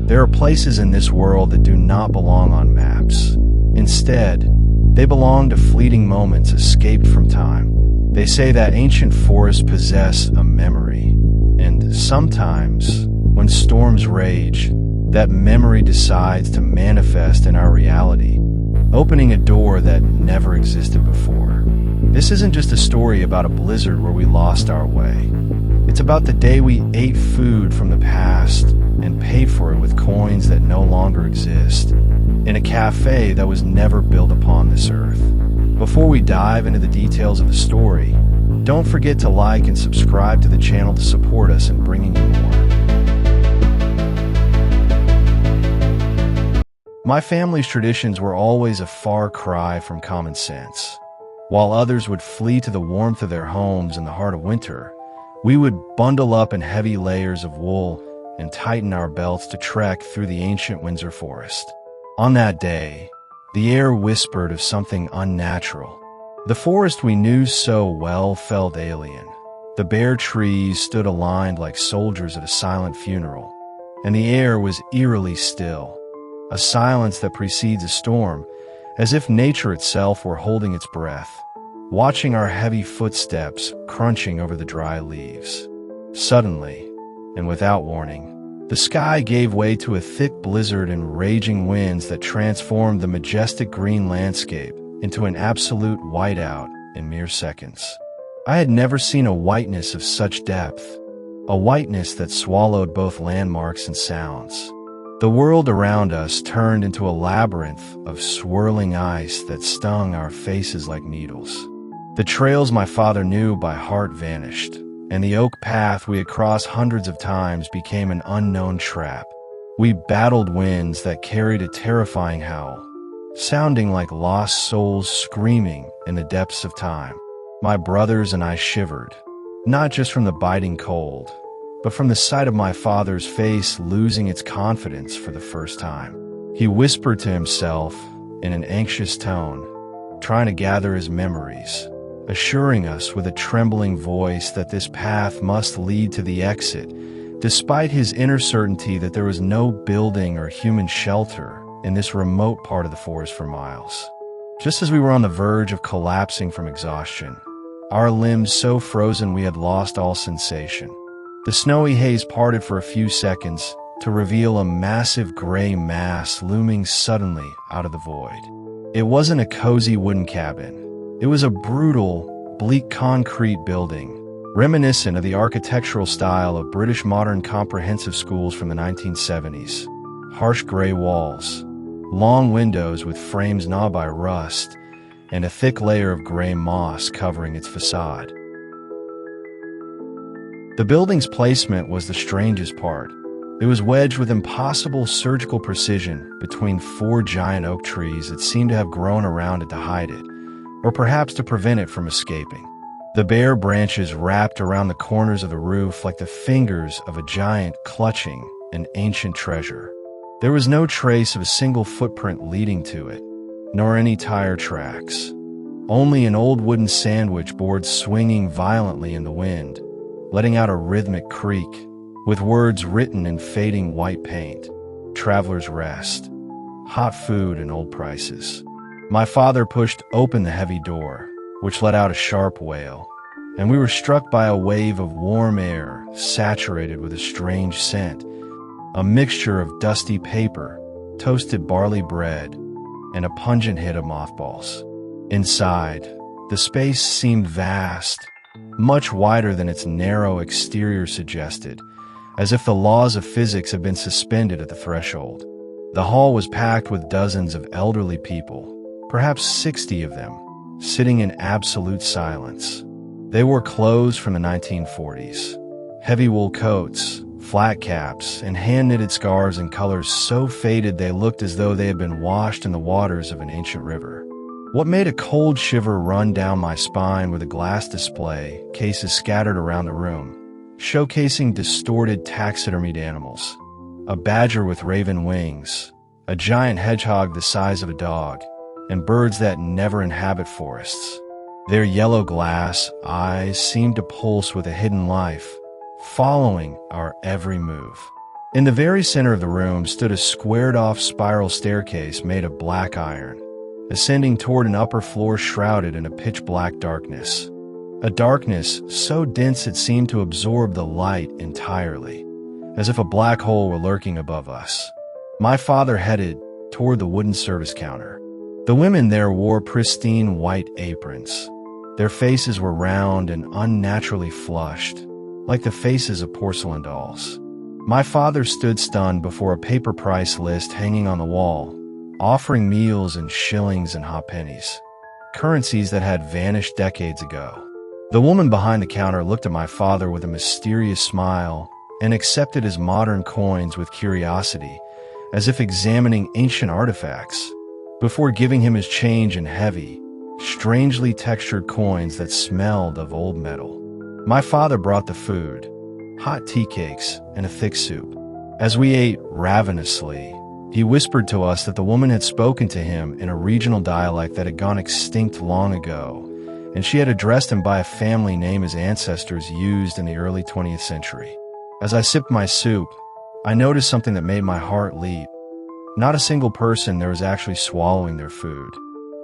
There are places in this world that do not belong on maps. Instead, they belong to fleeting moments escaped from time. They say that ancient forests possess a memory, and sometimes, when storms rage, that memory decides to manifest in our reality, opening a door that never existed before. This isn't just a story about a blizzard where we lost our way. It's about the day we ate food from the past and paid for it with coins that no longer exist, in a cafe that was never built upon this earth. Before we dive into the details of the story, don't forget to like and subscribe to the channel to support us in bringing you more. My family's traditions were always a far cry from common sense. While others would flee to the warmth of their homes in the heart of winter, we would bundle up in heavy layers of wool and tighten our belts to trek through the ancient Windsor forest. On that day, the air whispered of something unnatural. The forest we knew so well felt alien. The bare trees stood aligned like soldiers at a silent funeral, and the air was eerily still, a silence that precedes a storm, as if nature itself were holding its breath, watching our heavy footsteps crunching over the dry leaves. Suddenly, and without warning, the sky gave way to a thick blizzard and raging winds that transformed the majestic green landscape into an absolute whiteout in mere seconds. I had never seen a whiteness of such depth, a whiteness that swallowed both landmarks and sounds. The world around us turned into a labyrinth of swirling ice that stung our faces like needles. The trails my father knew by heart vanished, and the oak path we had crossed hundreds of times became an unknown trap. We battled winds that carried a terrifying howl, sounding like lost souls screaming in the depths of time. My brothers and I shivered, not just from the biting cold, but from the sight of my father's face losing its confidence for the first time. He whispered to himself in an anxious tone, trying to gather his memories, assuring us with a trembling voice that this path must lead to the exit, despite his inner certainty that there was no building or human shelter in this remote part of the forest for miles. Just as we were on the verge of collapsing from exhaustion, our limbs so frozen we had lost all sensation, the snowy haze parted for a few seconds to reveal a massive gray mass looming suddenly out of the void. It wasn't a cozy wooden cabin. It was a brutal, bleak concrete building, reminiscent of the architectural style of British modern comprehensive schools from the 1970s. Harsh gray walls, long windows with frames gnawed by rust, and a thick layer of gray moss covering its facade. The building's placement was the strangest part. It was wedged with impossible surgical precision between four giant oak trees that seemed to have grown around it to hide it, or perhaps to prevent it from escaping. The bare branches wrapped around the corners of the roof like the fingers of a giant clutching an ancient treasure. There was no trace of a single footprint leading to it, nor any tire tracks. Only an old wooden sandwich board swinging violently in the wind, letting out a rhythmic creak, with words written in fading white paint. Traveler's rest, hot food, and old prices. My father pushed open the heavy door, which let out a sharp wail, and we were struck by a wave of warm air saturated with a strange scent, a mixture of dusty paper, toasted barley bread, and a pungent hit of mothballs. Inside, the space seemed vast, much wider than its narrow exterior suggested, as if the laws of physics had been suspended at the threshold. The hall was packed with dozens of elderly people, perhaps 60 of them, sitting in absolute silence. They wore clothes from the 1940s, heavy wool coats, flat caps, and hand-knitted scarves in colors so faded they looked as though they had been washed in the waters of an ancient river. What made a cold shiver run down my spine were the glass display cases scattered around the room, showcasing distorted taxidermied animals. A badger with raven wings, a giant hedgehog the size of a dog, and birds that never inhabit forests. Their yellow glass eyes seemed to pulse with a hidden life, following our every move. In the very center of the room stood a squared-off spiral staircase made of black iron, ascending toward an upper floor shrouded in a pitch-black darkness. A darkness so dense it seemed to absorb the light entirely, as if a black hole were lurking above us. My father headed toward the wooden service counter. The women there wore pristine white aprons. Their faces were round and unnaturally flushed, like the faces of porcelain dolls. My father stood stunned before a paper price list hanging on the wall, offering meals in shillings and half pennies, currencies that had vanished decades ago. The woman behind the counter looked at my father with a mysterious smile and accepted his modern coins with curiosity, as if examining ancient artifacts, before giving him his change in heavy, strangely textured coins that smelled of old metal. My father brought the food, hot tea cakes, and a thick soup. As we ate ravenously, he whispered to us that the woman had spoken to him in a regional dialect that had gone extinct long ago, and she had addressed him by a family name his ancestors used in the early 20th century. As I sipped my soup, I noticed something that made my heart leap. Not a single person there was actually swallowing their food.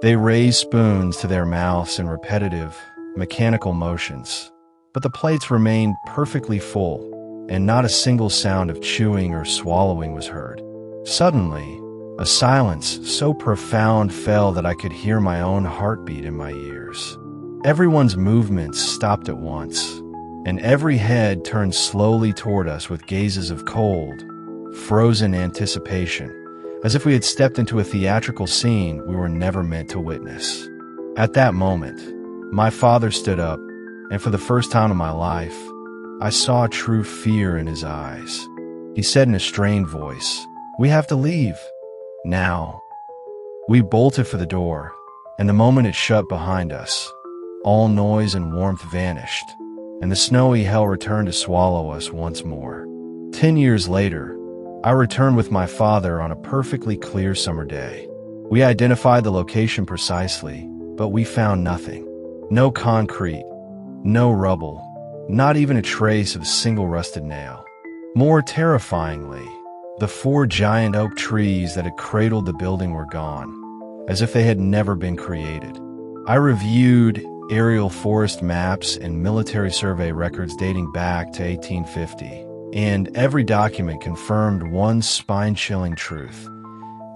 They raised spoons to their mouths in repetitive, mechanical motions, but the plates remained perfectly full, and not a single sound of chewing or swallowing was heard. Suddenly, a silence so profound fell that I could hear my own heartbeat in my ears. Everyone's movements stopped at once, and every head turned slowly toward us with gazes of cold, frozen anticipation, as if we had stepped into a theatrical scene we were never meant to witness. At that moment, my father stood up, and for the first time in my life, I saw true fear in his eyes. He said in a strained voice, "We have to leave. Now." We bolted for the door, and the moment it shut behind us, all noise and warmth vanished, and the snowy hell returned to swallow us once more. 10 years later, I returned with my father on a perfectly clear summer day. We identified the location precisely, but we found nothing. No concrete, no rubble, not even a trace of a single rusted nail. More terrifyingly, the 4 giant oak trees that had cradled the building were gone, as if they had never been created. I reviewed aerial forest maps and military survey records dating back to 1850, and every document confirmed one spine-chilling truth.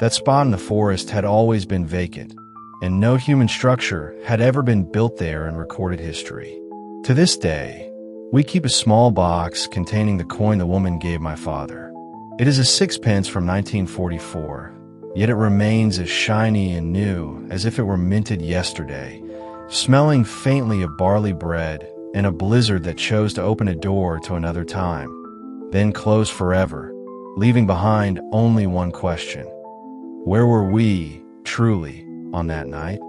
That spot in the forest had always been vacant, and no human structure had ever been built there in recorded history. To this day, we keep a small box containing the coin the woman gave my father. It is a 6-pence from 1944, yet it remains as shiny and new as if it were minted yesterday, smelling faintly of barley bread and a blizzard that chose to open a door to another time, then close forever, leaving behind only one question. Where were we, truly, on that night?